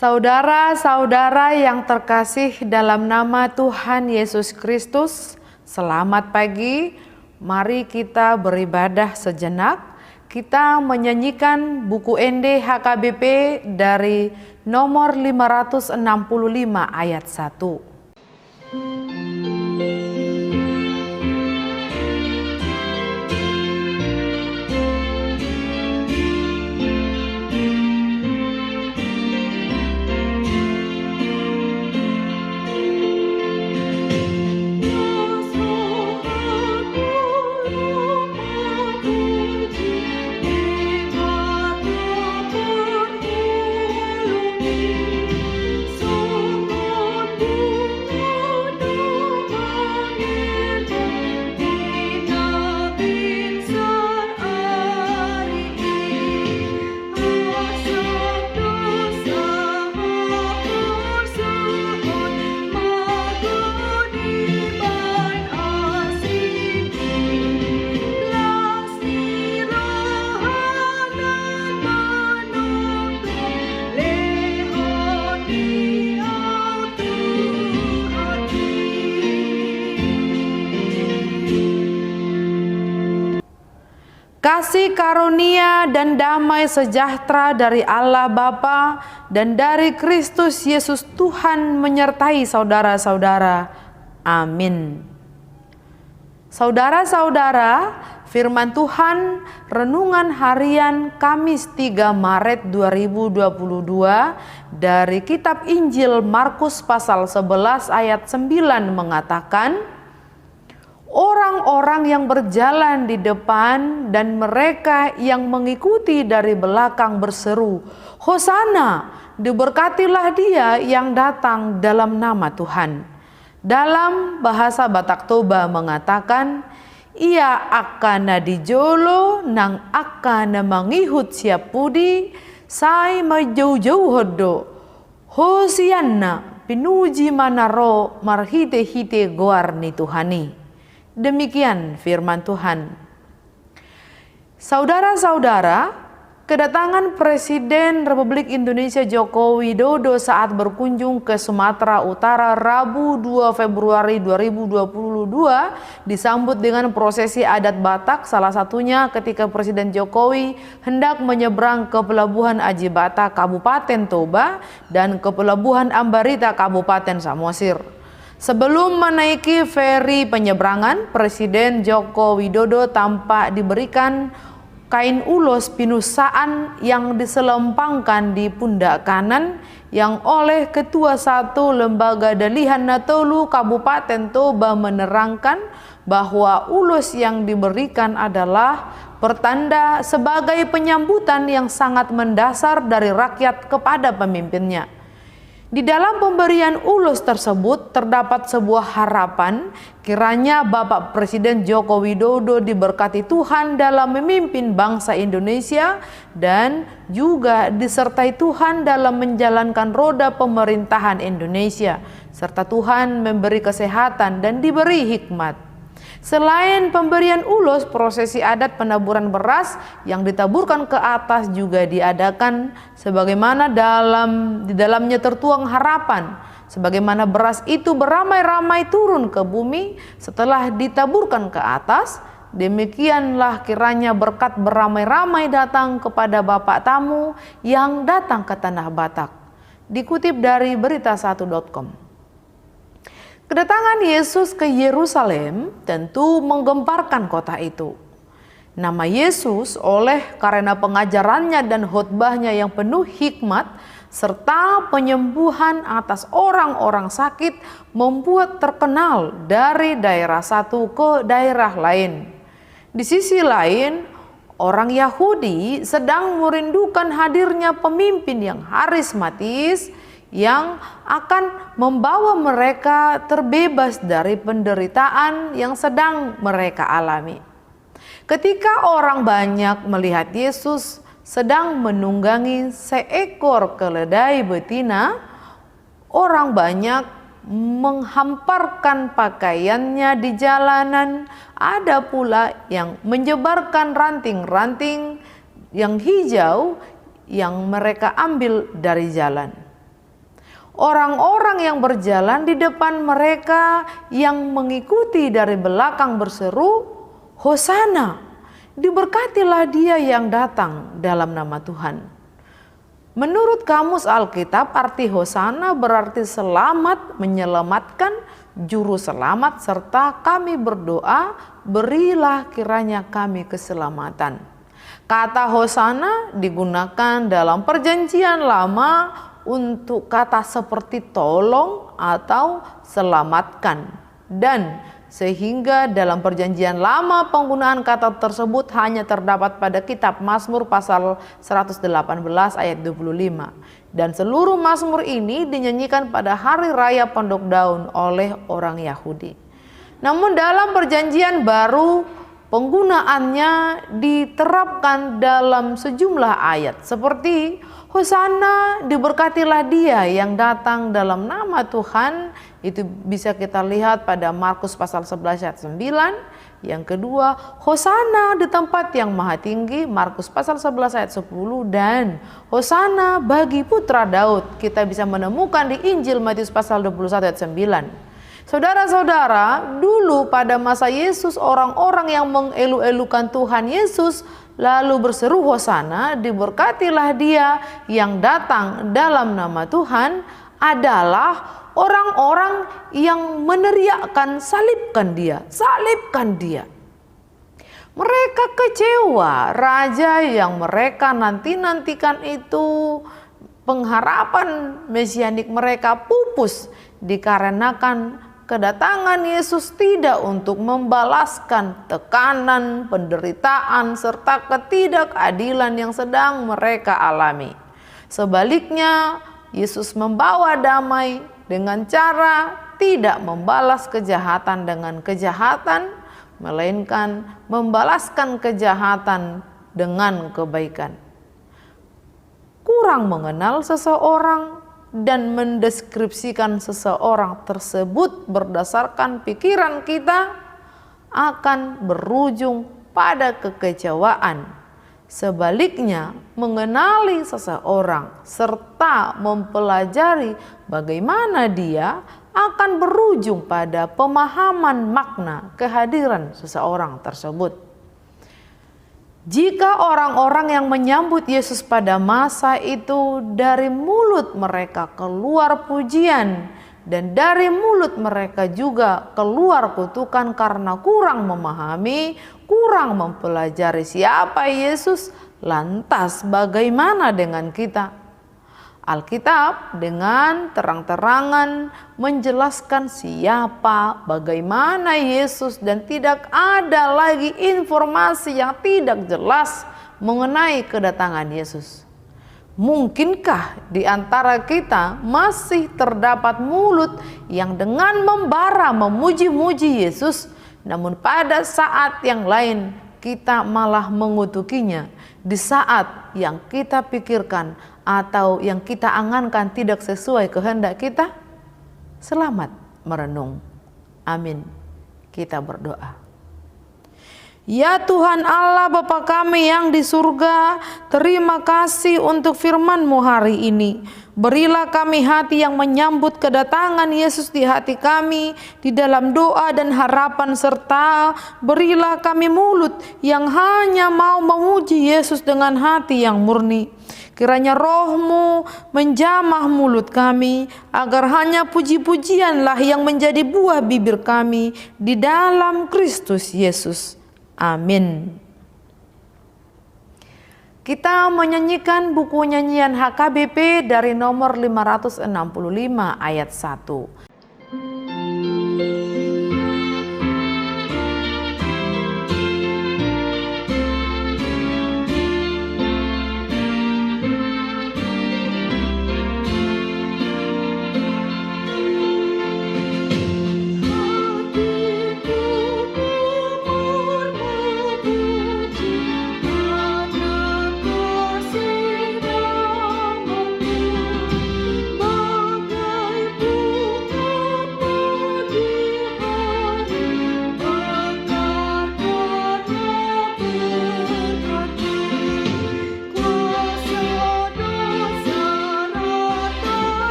Saudara-saudara yang terkasih dalam nama Tuhan Yesus Kristus, selamat pagi. Mari kita beribadah sejenak. Kita menyanyikan buku ND HKBP dari nomor 565 ayat 1. Kasih karunia dan damai sejahtera dari Allah Bapa dan dari Kristus Yesus Tuhan menyertai saudara-saudara. Amin. Saudara-saudara, firman Tuhan renungan harian Kamis 3 Maret 2022 dari kitab Injil Markus pasal 11 ayat 9 mengatakan, orang-orang yang berjalan di depan dan mereka yang mengikuti dari belakang berseru, "Hosana, diberkatilah dia yang datang dalam nama Tuhan." Dalam bahasa Batak Toba mengatakan, ia akan dijolo nang akan mangihut siap pudi, sai majau-jauh hodo, Hosianna pinuji manaro marhite-hite goar ni Tuhani. Demikian firman Tuhan. Saudara-saudara, kedatangan Presiden Republik Indonesia Joko Widodo saat berkunjung ke Sumatera Utara Rabu 2 Februari 2022 disambut dengan prosesi adat Batak, salah satunya ketika Presiden Jokowi hendak menyeberang ke Pelabuhan Aji Bata Kabupaten Toba dan ke Pelabuhan Ambarita Kabupaten Samosir. Sebelum menaiki feri penyeberangan, Presiden Joko Widodo tampak diberikan kain ulos pinusaan yang diselempangkan di pundak kanan yang oleh Ketua 1 Lembaga Dalihan Natolu Kabupaten Toba menerangkan bahwa ulos yang diberikan adalah pertanda sebagai penyambutan yang sangat mendasar dari rakyat kepada pemimpinnya. Di dalam pemberian ulos tersebut terdapat sebuah harapan kiranya Bapak Presiden Joko Widodo diberkati Tuhan dalam memimpin bangsa Indonesia dan juga disertai Tuhan dalam menjalankan roda pemerintahan Indonesia, serta Tuhan memberi kesehatan dan diberi hikmat. Selain pemberian ulos, prosesi adat penaburan beras yang ditaburkan ke atas juga diadakan sebagaimana di dalamnya tertuang harapan, sebagaimana beras itu beramai-ramai turun ke bumi setelah ditaburkan ke atas, demikianlah kiranya berkat beramai-ramai datang kepada Bapak tamu yang datang ke tanah Batak. Dikutip dari berita1.com. Kedatangan Yesus ke Yerusalem tentu menggemparkan kota itu. Nama Yesus karena pengajarannya dan khotbahnya yang penuh hikmat serta penyembuhan atas orang-orang sakit membuat terkenal dari daerah satu ke daerah lain. Di sisi lain, orang Yahudi sedang merindukan hadirnya pemimpin yang harismatis yang akan membawa mereka terbebas dari penderitaan yang sedang mereka alami. Ketika orang banyak melihat Yesus sedang menunggangi seekor keledai betina, orang banyak menghamparkan pakaiannya di jalanan. Ada pula yang menyebarkan ranting-ranting yang hijau yang mereka ambil dari jalan. Orang-orang yang berjalan di depan mereka yang mengikuti dari belakang berseru, "Hosana, diberkatilah dia yang datang dalam nama Tuhan." Menurut Kamus Alkitab, arti Hosana berarti selamat, menyelamatkan, juru selamat, serta kami berdoa, berilah kiranya kami keselamatan. Kata Hosana digunakan dalam Perjanjian Lama untuk kata seperti tolong atau selamatkan, dan sehingga dalam Perjanjian Lama penggunaan kata tersebut hanya terdapat pada kitab Mazmur pasal 118 ayat 25, dan seluruh Mazmur ini dinyanyikan pada hari raya Pondok Daun oleh orang Yahudi. Namun dalam Perjanjian Baru penggunaannya diterapkan dalam sejumlah ayat seperti Hosana, diberkatilah dia yang datang dalam nama Tuhan. Itu bisa kita lihat pada Markus pasal 11 ayat 9. Yang kedua, Hosana di tempat yang maha tinggi, Markus pasal 11 ayat 10. Dan Hosana bagi putra Daud, kita bisa menemukan di Injil Matius pasal 21 ayat 9. Saudara-saudara, dulu pada masa Yesus, orang-orang yang mengelu-elukan Tuhan Yesus lalu berseru Hosana, diberkatilah dia yang datang dalam nama Tuhan, adalah orang-orang yang meneriakkan salibkan dia, salibkan dia. Mereka kecewa, raja yang mereka nanti-nantikan itu, pengharapan mesianik mereka pupus dikarenakan kedatangan Yesus tidak untuk membalaskan tekanan, penderitaan, serta ketidakadilan yang sedang mereka alami. Sebaliknya, Yesus membawa damai dengan cara tidak membalas kejahatan dengan kejahatan, melainkan membalaskan kejahatan dengan kebaikan. Kurang mengenal seseorang dan mendeskripsikan seseorang tersebut berdasarkan pikiran kita akan berujung pada kekecewaan. Sebaliknya, mengenali seseorang serta mempelajari bagaimana dia akan berujung pada pemahaman makna kehadiran seseorang tersebut. Jika orang-orang yang menyambut Yesus pada masa itu dari mulut mereka keluar pujian dan dari mulut mereka juga keluar kutukan karena kurang memahami, kurang mempelajari siapa Yesus, lantas bagaimana dengan kita? Alkitab dengan terang-terangan menjelaskan siapa, bagaimana Yesus, dan tidak ada lagi informasi yang tidak jelas mengenai kedatangan Yesus. Mungkinkah di antara kita masih terdapat mulut yang dengan membara memuji-muji Yesus, namun pada saat yang lain kita malah mengutukinya di saat yang kita pikirkan atau yang kita angankan tidak sesuai kehendak kita? Selamat merenung. Amin. Kita berdoa. Ya Tuhan Allah Bapa kami yang di surga, terima kasih untuk firman-Mu hari ini. Berilah kami hati yang menyambut kedatangan Yesus di hati kami, di dalam doa dan harapan, serta berilah kami mulut yang hanya mau memuji Yesus dengan hati yang murni. Kiranya Roh-Mu menjamah mulut kami, agar hanya puji-pujianlah yang menjadi buah bibir kami di dalam Kristus Yesus. Amin. Kita menyanyikan buku nyanyian HKBP dari nomor 565 ayat 1.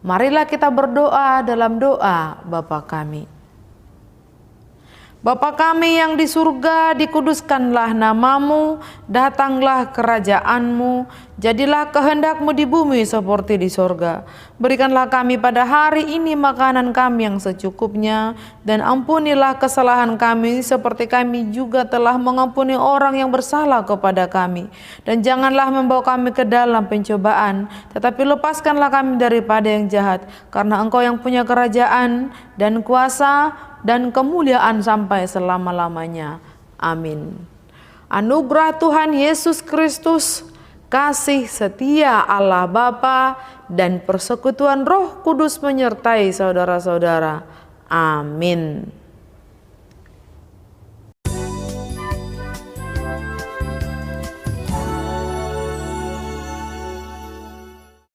Marilah kita berdoa dalam doa Bapa kami. Bapa kami yang di surga, dikuduskanlah namamu, datanglah kerajaanmu, jadilah kehendakmu di bumi seperti di surga. Berikanlah kami pada hari ini makanan kami yang secukupnya, dan ampunilah kesalahan kami seperti kami juga telah mengampuni orang yang bersalah kepada kami. Dan janganlah membawa kami ke dalam pencobaan, tetapi lepaskanlah kami daripada yang jahat, karena Engkau yang punya kerajaan dan kuasa dan kemuliaan sampai selama-lamanya. Amin. Anugerah Tuhan Yesus Kristus, kasih setia Allah Bapa, dan persekutuan Roh Kudus menyertai saudara-saudara. Amin.